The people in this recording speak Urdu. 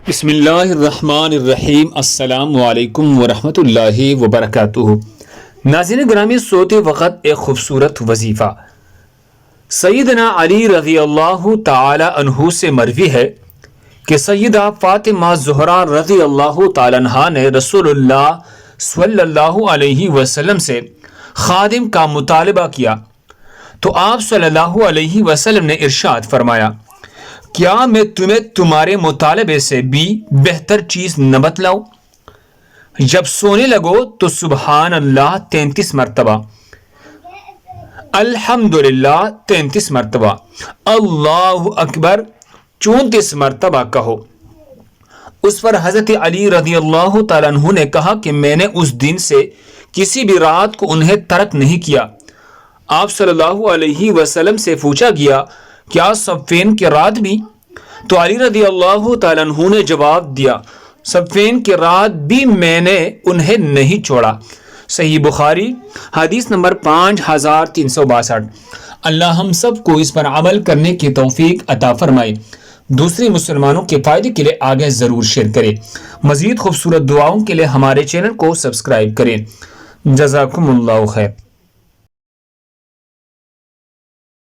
بسم اللہ الرحمن الرحیم۔ السلام علیکم ورحمۃ اللہ وبرکاتہ۔ ناظرین گرامی، سوتے وقت ایک خوبصورت وظیفہ سیدنا علی رضی اللہ تعالی عنہ سے مروی ہے کہ سیدہ فاطمہ زہرا رضی اللہ تعالی عنہا نے رسول اللہ صلی اللہ علیہ وسلم سے خادم کا مطالبہ کیا تو آپ صلی اللہ علیہ وسلم نے ارشاد فرمایا، کیا میں تمہیں تمہارے مطالبے سے بھی بہتر چیز نہ بتلاؤں؟ جب سونے لگو تو سبحان اللہ 33 مرتبہ، الحمدللہ 33 مرتبہ، اللہ اکبر 34 مرتبہ کہو۔ اس پر حضرت علی رضی اللہ تعالیٰ عنہ نے کہا کہ میں نے اس دن سے کسی بھی رات کو انہیں ترک نہیں کیا۔ آپ صلی اللہ علیہ وسلم سے پوچھا گیا، کیا صفین کی رات بھی؟ تو علی رضی اللہ تعالیٰ عنہ نے جواب دیا، صفین کی رات بھی میں نے انہیں نہیں چھوڑا۔ صحیح بخاری حدیث نمبر 5362۔ اللہ ہم سب کو اس پر عمل کرنے کی توفیق عطا فرمائے۔ دوسرے مسلمانوں کے فائدے کے لیے آگے ضرور شیئر کریں۔ مزید خوبصورت دعاؤں کے لیے ہمارے چینل کو سبسکرائب کریں۔ جزاکم اللہ خیر۔